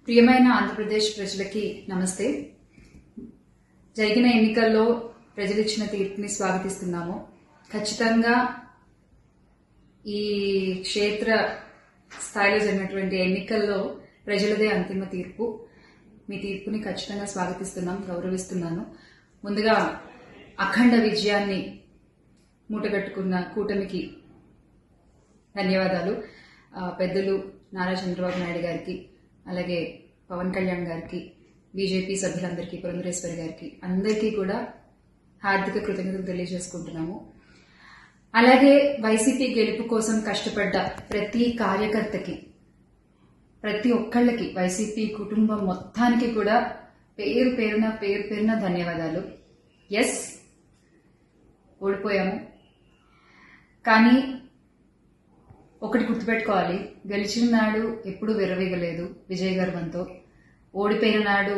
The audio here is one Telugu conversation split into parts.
ప్రియమైన ఆంధ్రప్రదేశ్ ప్రజలకి నమస్తే. జరిగిన ఎన్నికల్లో ప్రజలు ఇచ్చిన తీర్పుని స్వాగతిస్తున్నాము. ఖచ్చితంగా ఈ క్షేత్ర స్థాయిలో జరిగినటువంటి ఎన్నికల్లో ప్రజలదే అంతిమ తీర్పు. మీ తీర్పుని ఖచ్చితంగా స్వాగతిస్తున్నాం, గౌరవిస్తున్నాను. ముందుగా అఖండ విజయాన్ని మూటగట్టుకున్న కూటమికి ధన్యవాదాలు. పెద్దలు నారా చంద్రబాబు నాయుడు గారికి, అలాగే పవన్ కళ్యాణ్ గారికి, బీజేపీ సభ్యులందరికీ, పురంధరేశ్వరి గారికి, అందరికీ కూడా హార్దిక కృతజ్ఞతలు తెలియజేసుకుంటున్నాము. అలాగే వైసీపీ గెలుపు కోసం కష్టపడ్డ ప్రతి కార్యకర్తకి, ప్రతి ఒక్కళ్ళకి, వైసీపీ కుటుంబం మొత్తానికి కూడా పేరు పేరున ధన్యవాదాలు. ఎస్, ఓడిపోయాము, కానీ ఒకటి గుర్తుపెట్టుకోవాలి, గెలిచిన నాడు ఎప్పుడూ విర్రవీగలేదు విజయ గర్వంతో, ఓడిపోయిన నాడు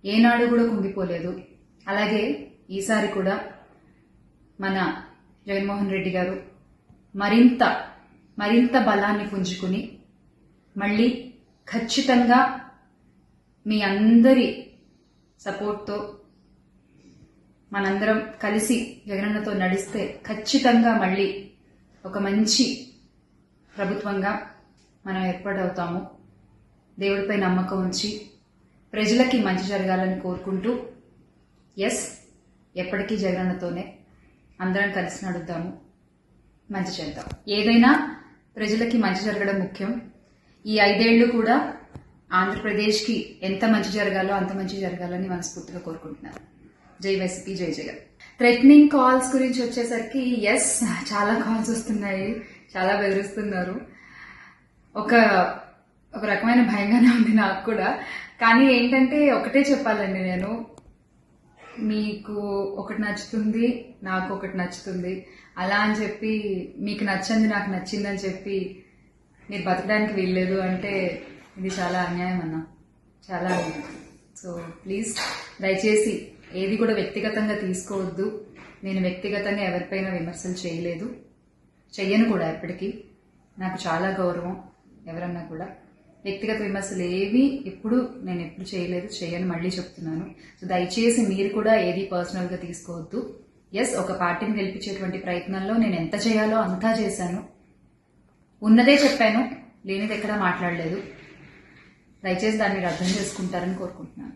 ఏనాడు కూడా కుంగిపోలేదు. అలాగే ఈసారి కూడా మన జగన్మోహన్ రెడ్డి గారు మరింత బలాన్ని పుంజుకుని మళ్ళీ ఖచ్చితంగా మీ అందరి సపోర్ట్తో మనందరం కలిసి జగనన్నతో నడిస్తే ఖచ్చితంగా మళ్ళీ ఒక మంచి ప్రభుత్వంగా మనం ఏర్పాటవుతాము. దేవుడిపై నమ్మకం ఉంచి ప్రజలకి మంచి జరగాలని కోరుకుంటూ, ఎస్, ఎప్పటికీ జగనన్నతోనే అందరం కలిసి నడుద్దాము, మంచి చేద్దాం. ఏదైనా ప్రజలకి మంచి జరగడం ముఖ్యం. ఈ 5 ఏళ్లు కూడా ఆంధ్రప్రదేశ్కి ఎంత మంచి జరగాలో అంత మంచి జరగాలని మనస్ఫూర్తిగా కోరుకుంటున్నాను. జై వైసీపీ, జై జగన్. థ్రెటనింగ్ కాల్స్ గురించి వచ్చేసరికి, ఎస్, చాలా కాల్స్ వస్తున్నాయి, చాలా బెదిరిస్తున్నారు. ఒక రకమైన భయంగానే ఉంది నాకు కూడా. కానీ ఏంటంటే ఒకటే చెప్పాలండి, నేను మీకు ఒకటి నచ్చుతుంది, నాకు ఒకటి నచ్చుతుంది, అలా అని చెప్పి మీకు నచ్చింది నాకు నచ్చిందని చెప్పి మీరు బతకడానికి వీల్లేదు అంటే ఇది చాలా అన్యాయం అన్న, చాలా అన్యాయం. సో ప్లీజ్, దయచేసి ఏది కూడా వ్యక్తిగతంగా తీసుకోవద్దు. నేను వ్యక్తిగతంగా ఎవరిపైన విమర్శలు చేయలేదు, చెయ్యను కూడా. ఎప్పటికీ నాకు చాలా గౌరవం ఎవరన్నా కూడా. వ్యక్తిగత విమర్శలు ఏవి నేను ఎప్పుడు చేయలేదు, చేయను, మళ్ళీ చెప్తున్నాను. సో దయచేసి మీరు కూడా ఏది పర్సనల్గా తీసుకోవద్దు. ఎస్, ఒక పార్టీని గెలిపించేటువంటి ప్రయత్నంలో నేను ఎంత చేయాలో అంతా చేశాను, ఉన్నదే చెప్పాను, లేనిది ఎక్కడా మాట్లాడలేదు. దయచేసి దాన్ని మీరు అర్థం చేసుకుంటారని కోరుకుంటున్నాను.